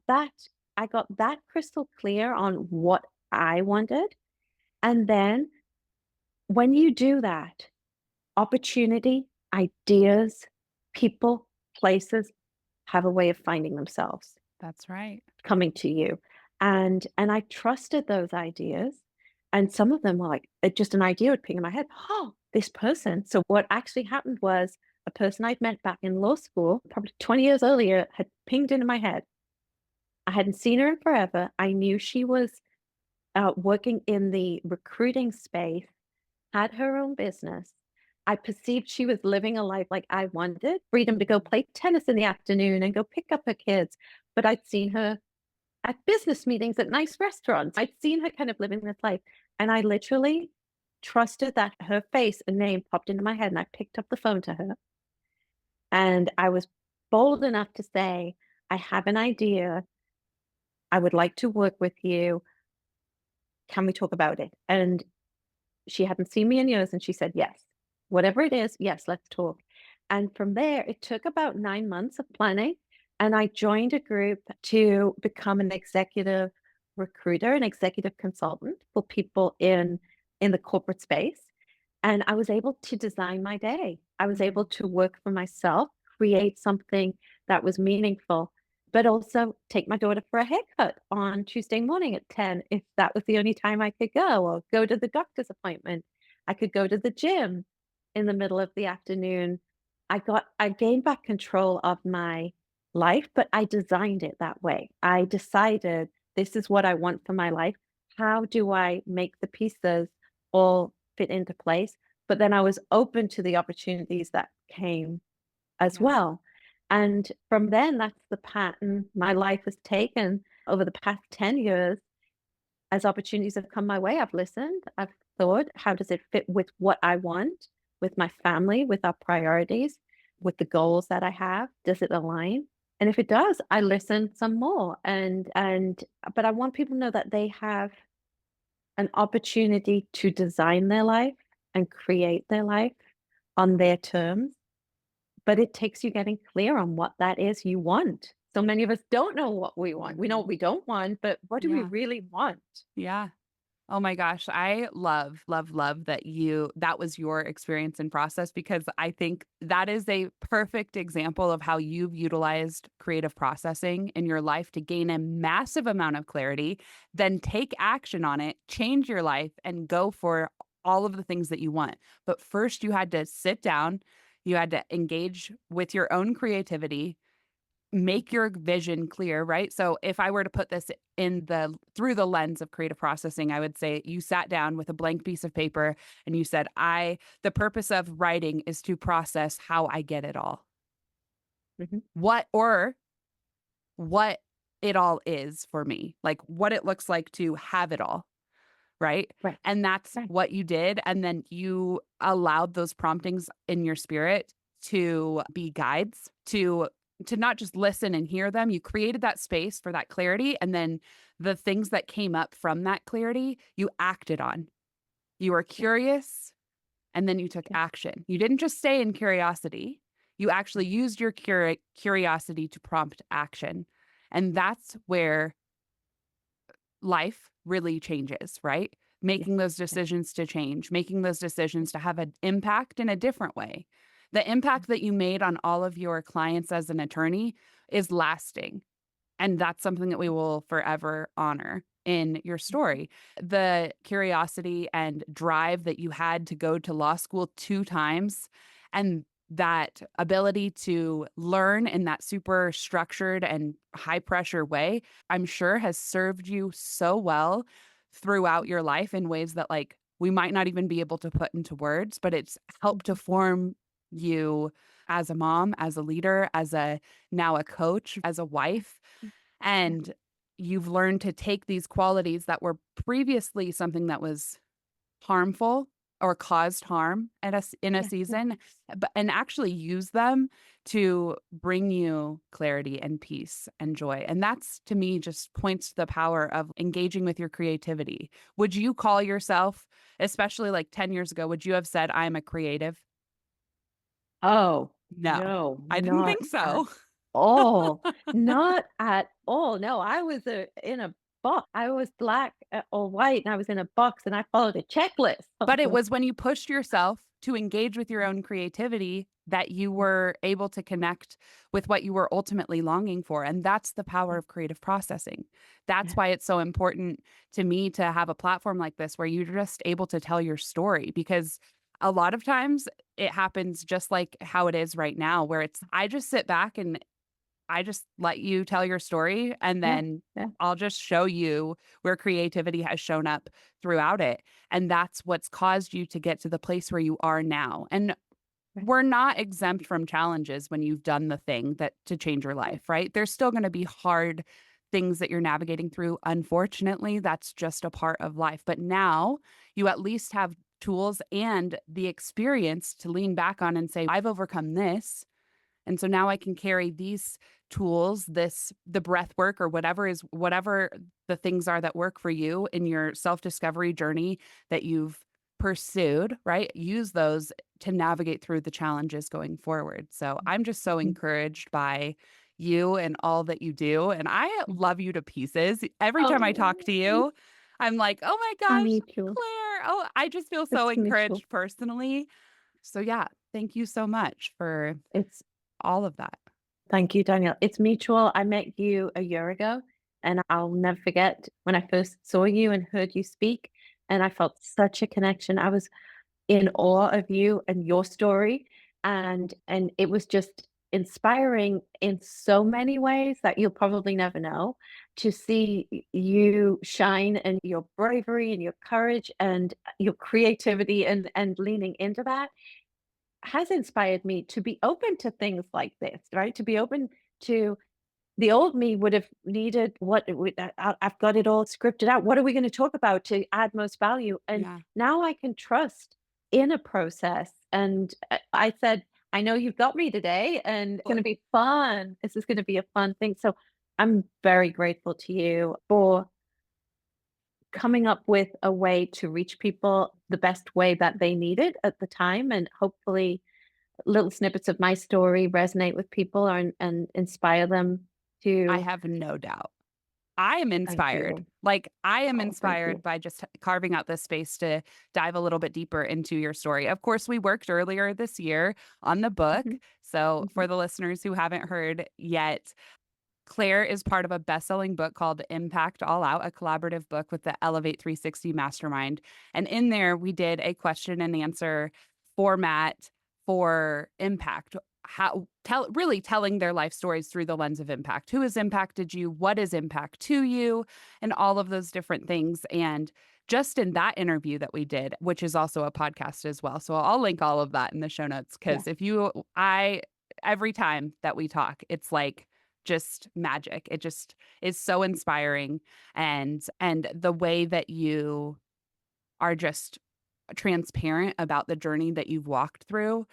[SPEAKER 2] I got that crystal clear on what I wanted. And then when you do that, opportunity, ideas, people, places have a way of finding themselves
[SPEAKER 1] That's right.
[SPEAKER 2] coming to you. And I trusted those ideas. And some of them were like just an idea would ping in my head. Oh, this person. So what actually happened was a person I'd met back in law school, probably 20 years earlier, had pinged into my head. I hadn't seen her in forever. I knew she was working in the recruiting space, had her own business. I perceived she was living a life like I wanted, freedom to go play tennis in the afternoon and go pick up her kids. But I'd seen her at business meetings at nice restaurants. I'd seen her kind of living this life. And I literally trusted that her face and name popped into my head. And I picked up the phone to her. And I was bold enough to say, I have an idea. I would like to work with you. Can we talk about it? And she hadn't seen me in years, and she said, "Yes. Whatever it is, yes, let's talk." And from there, it took about 9 months of planning, and I joined a group to become an executive recruiter, an executive consultant for people in the corporate space, and I was able to design my day. I was able
[SPEAKER 1] Mhm.
[SPEAKER 2] to work for myself, create something that was meaningful, but also take my daughter for a haircut on Tuesday morning at 10 if that was the only time I could go, or go to the doctor's appointment. I could go to the gym in the middle of the afternoon. I gained back control of my life, but I designed it that way. I decided this is what I want for my life. How do I make the pieces all fit into place? But then I was open to the opportunities that came as
[SPEAKER 1] Yeah.
[SPEAKER 2] well. And from then, that's the pattern my life has taken over the past 10 years. As opportunities have come my way, I've listened, I've thought, how does it fit with what I want, with my family, with our priorities, with the goals that I have? Does it align? And if it does, I listen some more. But I want people to know that they have an opportunity to design their life and create their life on their terms, but it takes you getting clear on what that is you want. So many of us don't know what we want. We know what
[SPEAKER 1] Mhm.
[SPEAKER 2] we don't want, but what do we
[SPEAKER 1] Yeah.
[SPEAKER 2] really want?
[SPEAKER 1] Yeah. Oh my gosh, I love, love, love that that was your experience and process because I think that is a perfect example of how you've utilized creative processing in your life to gain a massive amount of clarity, then take action on it, change your life, and go for all of the things that you want. But first, you had to sit down, you had to engage with your own creativity, make your vision clear, right? So if I were to put this in the through the lens of creative processing, I would say you sat down with a blank piece of paper and you said, "I the purpose of writing is to process how I get it all."
[SPEAKER 2] Mhm.
[SPEAKER 1] What it all is for me. Like what it looks like to have it all, right?
[SPEAKER 2] Right,
[SPEAKER 1] And that's
[SPEAKER 2] right.
[SPEAKER 1] what you did and then you allowed those promptings in your spirit to be guides to not just listen and hear them. You created that space for that clarity and then the things that came up from that clarity, you acted on. You were
[SPEAKER 2] Yeah,
[SPEAKER 1] curious and then you took
[SPEAKER 2] yeah,
[SPEAKER 1] action. You didn't just stay in curiosity. You actually
[SPEAKER 2] right.
[SPEAKER 1] used your curiosity to prompt action. And that's where life really changes, right?
[SPEAKER 2] Yeah,
[SPEAKER 1] Making those
[SPEAKER 2] yeah,
[SPEAKER 1] decisions to change, making those
[SPEAKER 2] yeah,
[SPEAKER 1] decisions to have an impact in a different way. The
[SPEAKER 2] yeah.
[SPEAKER 1] impact that you made on all of your clients as an attorney is lasting. And that's something that we will forever honor in your
[SPEAKER 2] Mhm.
[SPEAKER 1] story. The curiosity and drive that you had to go to law school 2 times and that ability to learn in that super structured and high pressure way, I'm sure has served you so well throughout your life in ways that, like, we might not even be able to put into words, but it's helped to
[SPEAKER 2] Mhm.
[SPEAKER 1] form you as a mom, as a leader, as a now a coach, as a wife.
[SPEAKER 2] Yeah,
[SPEAKER 1] And you've learned to take these qualities that were previously something that was harmful or caused harm in a
[SPEAKER 2] yeah, yeah.
[SPEAKER 1] season, but and actually use them to bring you clarity and peace and joy. And that's to me just points to the power of engaging with your creativity. Would you call yourself, especially like 10 years ago, would you have said I'm a creative?
[SPEAKER 2] Oh,
[SPEAKER 1] No.
[SPEAKER 2] no,
[SPEAKER 1] I didn't
[SPEAKER 2] not
[SPEAKER 1] think
[SPEAKER 2] at
[SPEAKER 1] so.
[SPEAKER 2] all. Not at all. No, I was in a box. I was black or white, and I was in a box, and I followed a checklist.
[SPEAKER 1] But it was when you pushed yourself to engage with your own creativity that you were able to connect with what you were ultimately longing for. And that's the power
[SPEAKER 2] Yeah,
[SPEAKER 1] of creative processing. That's
[SPEAKER 2] yeah,
[SPEAKER 1] why it's so important to me to have a platform like this where you're just able to tell your story because A lot of times it happens just like how it is right now, where it's I just sit back and I just let you tell your story, and
[SPEAKER 2] Yeah,
[SPEAKER 1] then
[SPEAKER 2] yeah,
[SPEAKER 1] I'll just show you where creativity has shown up throughout it. And that's what's caused you to get to the place where you are now. And
[SPEAKER 2] right,
[SPEAKER 1] we're not exempt from challenges when you've done the thing that to change your
[SPEAKER 2] yeah,
[SPEAKER 1] life, right? There's still going to be hard things that you're navigating through. Unfortunately, that's just a part of life. But now you at least have tools and the experience to lean back on and say, I've overcome this. And so now I can carry these tools, the breath work or whatever the things are that work for you in your self-discovery journey that you've pursued, right? Use those to navigate through the challenges going forward. So I'm just so
[SPEAKER 2] mhm,
[SPEAKER 1] encouraged by you and all that you do. And I
[SPEAKER 2] mhm.
[SPEAKER 1] love you to pieces. Every time I talk to
[SPEAKER 2] Oh,
[SPEAKER 1] you, I'm like, oh my gosh,
[SPEAKER 2] mutual.
[SPEAKER 1] Claire. Oh, I just feel so
[SPEAKER 2] It's mutual.
[SPEAKER 1] encouraged personally. So yeah, thank you so much for
[SPEAKER 2] It's
[SPEAKER 1] all of that.
[SPEAKER 2] Thank you, Daniel. It's mutual. I met you a year ago, and I'll never forget when I first saw you and heard you speak, and I felt such a connection. I was in awe of you and your story, and it was just inspiring in so many ways that you'll probably never know to see you shine and your bravery and your courage and your creativity and leaning into that has inspired me to be open to things like this, right? To be open to the old me would have needed I've got it all scripted out. What are we going to talk about to add most value? And
[SPEAKER 1] Yeah.
[SPEAKER 2] now I can trust in a process. And I said, I know you've got me today, and it's going to be fun. This is going to be a fun thing. So I'm very grateful to you for coming up with a way to reach people the best way that they needed at the time. And hopefully, little snippets of my story resonate with people and inspire them
[SPEAKER 1] I
[SPEAKER 2] to
[SPEAKER 1] have no doubt. I am
[SPEAKER 2] thank
[SPEAKER 1] inspired.
[SPEAKER 2] you.
[SPEAKER 1] Like, I am
[SPEAKER 2] Oh, thank you.
[SPEAKER 1] inspired by just carving out this space to dive a little bit deeper into your story. Of course, we worked earlier this year on the book.
[SPEAKER 2] Mhm,
[SPEAKER 1] So, for
[SPEAKER 2] mhm.
[SPEAKER 1] the listeners who haven't heard yet, Claire is part of a best-selling book called Impact All Out, a collaborative book with the Elevate 360 Mastermind. And in there, we did a question and answer format for impact. Really telling their life stories through the lens of impact. Who has impacted you? What is impact to you? And all of those different things. And just in that interview that we did, which is also a podcast as well. So I'll link all of that in the show notes
[SPEAKER 2] Yeah.
[SPEAKER 1] because if you, I, every time that we talk, it's like just magic. It just is so inspiring and the way that you are just transparent about the journey that you've walked through,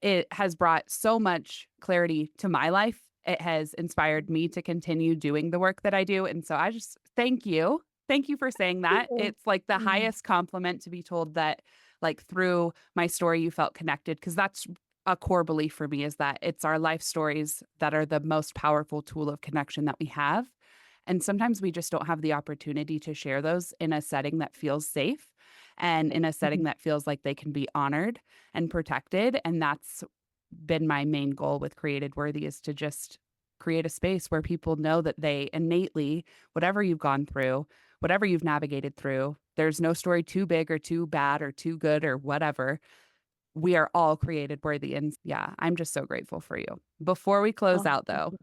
[SPEAKER 1] it has brought so much clarity to my life. It has inspired me to continue doing the work that I do. And so I just thank you. Thank you for saying that.
[SPEAKER 2] Cool.
[SPEAKER 1] It's like the
[SPEAKER 2] Mm,
[SPEAKER 1] highest compliment to be told that, like, through my story, you felt connected. Cause that's a core belief for me is that it's our life stories that are the most powerful tool of connection that we have. And sometimes we just don't have the opportunity to share those in a setting that feels safe and in a setting
[SPEAKER 2] mhm,
[SPEAKER 1] that feels like they can be honored and protected. And that's been my main goal with Created Worthy is to just create a space where people know that they innately, whatever you've gone through, whatever you've navigated through, there's no story too big or too bad or too good or whatever. We are all created worthy. And yeah, I'm just so grateful for you. Before we close
[SPEAKER 2] oh,
[SPEAKER 1] out,
[SPEAKER 2] thank
[SPEAKER 1] though,
[SPEAKER 2] you.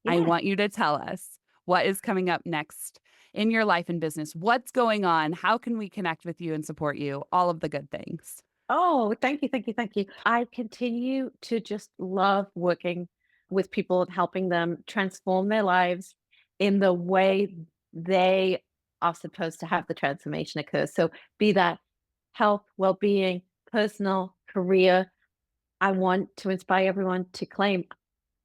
[SPEAKER 1] I
[SPEAKER 2] Yeah.
[SPEAKER 1] want you to tell us what is coming up next in your life and business. What's going on? How can we connect with you and support you? All of the good things.
[SPEAKER 2] Oh, thank you, thank you, thank you. I continue to just love working with people and helping them transform their lives in the way they are supposed to have the transformation occur. So be that health, well-being, personal, career. I want to inspire everyone to claim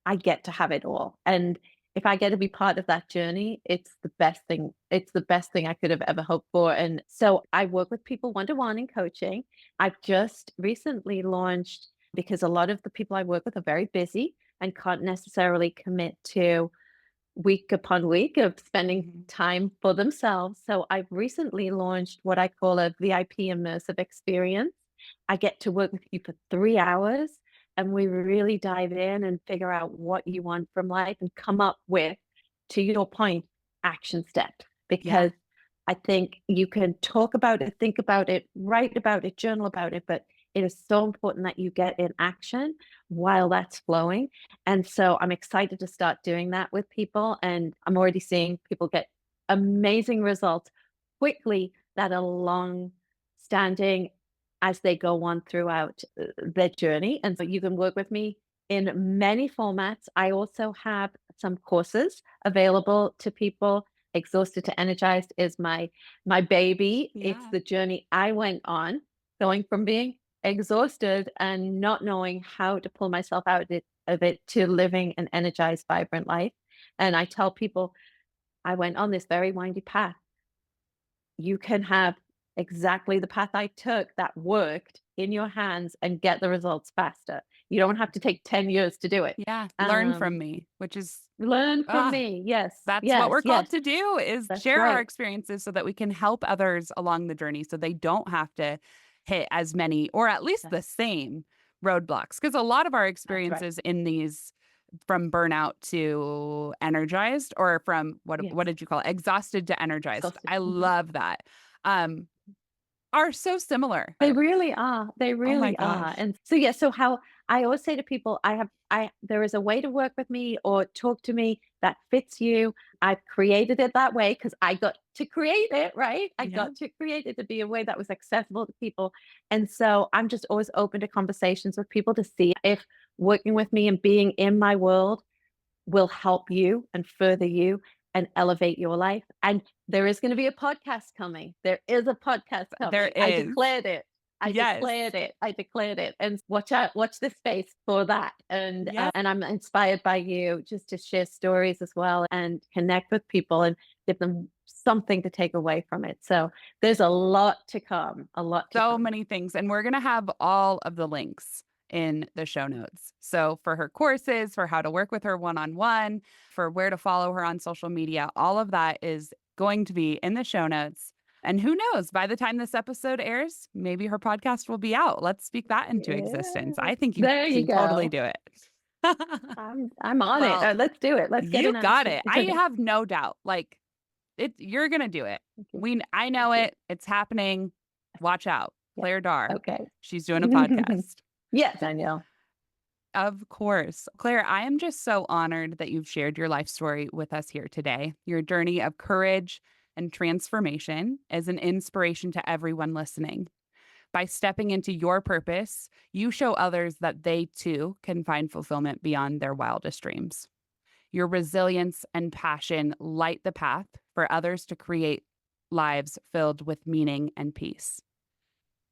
[SPEAKER 2] I get to have it all. And if I get to be part of that journey, it's the best thing. It's the best thing I could have ever hoped for. And so I work with people one to one in coaching. I've just recently launched because a lot of the people I work with are very busy and can't necessarily commit to week upon week of spending
[SPEAKER 1] Mhm.
[SPEAKER 2] time for themselves. So I've recently launched what I call a VIP immersive experience. I get to work with you for 3 hours and we really dive in and figure out what you want from life and come up with, to your point, action steps.
[SPEAKER 1] Yeah.
[SPEAKER 2] Because I think you can talk about it, think about it, write about it, journal about it, but it is so important that you get in action while that's flowing. And so I'm excited to start doing that with people. And I'm already seeing people get amazing results quickly that are long standing as they go on throughout their journey. And so you can work with me in many formats. I also have some courses available to people. Exhausted to Energized is my baby. It's
[SPEAKER 1] Yeah.
[SPEAKER 2] the journey I went on, going from being exhausted and not knowing how to pull myself out of it to living an energized, vibrant life. And I tell people I went on this very windy path. You can have exactly the path I took that worked in your hands and get the results faster. You don't have to take 10 years to do it.
[SPEAKER 1] Yeah. Learn from
[SPEAKER 2] Um,
[SPEAKER 1] me, which is
[SPEAKER 2] Learn from
[SPEAKER 1] ah,
[SPEAKER 2] me. Yes,
[SPEAKER 1] that's what
[SPEAKER 2] yes,
[SPEAKER 1] we're called
[SPEAKER 2] yes.
[SPEAKER 1] to do is
[SPEAKER 2] That's
[SPEAKER 1] share our
[SPEAKER 2] right.
[SPEAKER 1] experiences so that we can help others along the journey so they don't have to hit as many or at least
[SPEAKER 2] That-
[SPEAKER 1] the same roadblocks. Because a lot of our
[SPEAKER 2] That's right.
[SPEAKER 1] experiences in these from burnout to energized or from what
[SPEAKER 2] Yes.
[SPEAKER 1] did you call it? Exhausted to energized.
[SPEAKER 2] Exhausted.
[SPEAKER 1] I
[SPEAKER 2] Mhm.
[SPEAKER 1] love that. Um, are so similar.
[SPEAKER 2] They really are. They
[SPEAKER 1] Oh my
[SPEAKER 2] really are.
[SPEAKER 1] gosh.
[SPEAKER 2] And so, yeah, so how I always say to people, there is a way to work with me or talk to me that fits you. I've created it that way because I got to create it, right? I
[SPEAKER 1] Yeah.
[SPEAKER 2] got to create it to be a way that was accessible to people. And so I'm just always open to conversations with people to see if working with me and being in my world will help you and further you and elevate your life. And there is going to be a podcast coming. There is a podcast
[SPEAKER 1] There
[SPEAKER 2] coming. I
[SPEAKER 1] is.
[SPEAKER 2] declared it. I
[SPEAKER 1] Yes.
[SPEAKER 2] declared it. I declared it. And watch out, watch this space for that.
[SPEAKER 1] Yes.
[SPEAKER 2] And I'm inspired by you just to share stories as well and connect with people and give them something to take away from it. So there's a lot to come. A lot to
[SPEAKER 1] So
[SPEAKER 2] come.
[SPEAKER 1] many things. And we're going to have all of the links in the show notes. So for her courses, for how to work with her one on one, for where to follow her on social media, all of that is going to be in the show notes. And who knows, by the time this episode airs, maybe her podcast will be out. Let's speak that into existence.
[SPEAKER 2] Yeah.
[SPEAKER 1] I think you
[SPEAKER 2] There you
[SPEAKER 1] can totally
[SPEAKER 2] go.
[SPEAKER 1] do it.
[SPEAKER 2] I'm on it.
[SPEAKER 1] Well,
[SPEAKER 2] Let's do it. Let's get
[SPEAKER 1] you
[SPEAKER 2] in
[SPEAKER 1] got
[SPEAKER 2] action.
[SPEAKER 1] it. I have no doubt. Like you're gonna do it.
[SPEAKER 2] Thank you.
[SPEAKER 1] I
[SPEAKER 2] Thank
[SPEAKER 1] know
[SPEAKER 2] you.
[SPEAKER 1] it. It's happening. Watch out.
[SPEAKER 2] Yeah.
[SPEAKER 1] Claire Darr.
[SPEAKER 2] Okay.
[SPEAKER 1] She's doing a podcast.
[SPEAKER 2] Yes, Danielle.
[SPEAKER 1] Of course. Claire, I am just so honored that you've shared your life story with us here today. Your journey of courage and transformation is an inspiration to everyone listening. By stepping into your purpose, you show others that they too can find fulfillment beyond their wildest dreams. Your resilience and passion light the path for others to create lives filled with meaning and peace.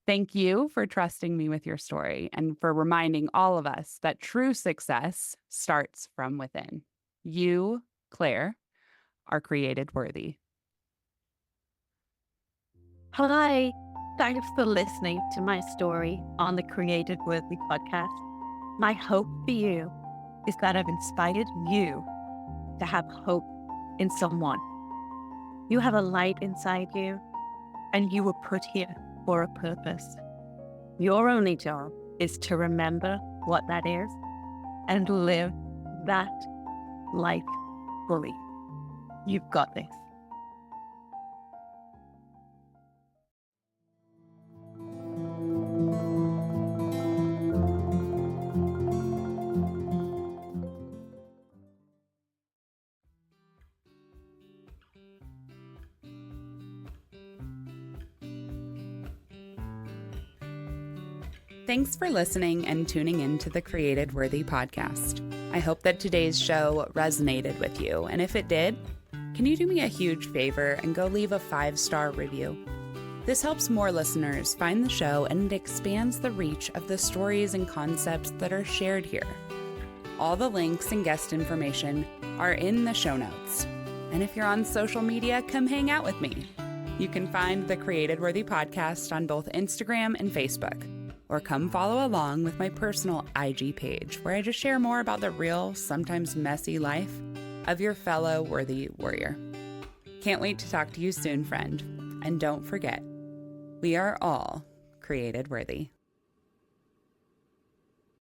[SPEAKER 1] Thank you for trusting me with your story and for reminding all of us that true success starts from within. You, Claire, are created worthy.
[SPEAKER 2] Hi. Thanks for listening to my story on the Created Worthy podcast. My hope for you is that I've inspired you to have hope in someone. You have a light inside you, and you were put here for a purpose. Your only job is to remember what that is and live that life fully. You've got this.
[SPEAKER 1] Thanks for listening and tuning in to the Created Worthy podcast. I hope that today's show resonated with you. And if it did, can you do me a huge favor and go leave a 5-star review? This helps more listeners find the show and it expands the reach of the stories and concepts that are shared here. All the links and guest information are in the show notes. And if you're on social media, come hang out with me. You can find the Created Worthy podcast on both Instagram and Facebook. Or come follow along with my personal IG page, where I just share more about the real, sometimes messy life of your fellow worthy warrior. Can't wait to talk to you soon, friend. And don't forget, we are all created worthy.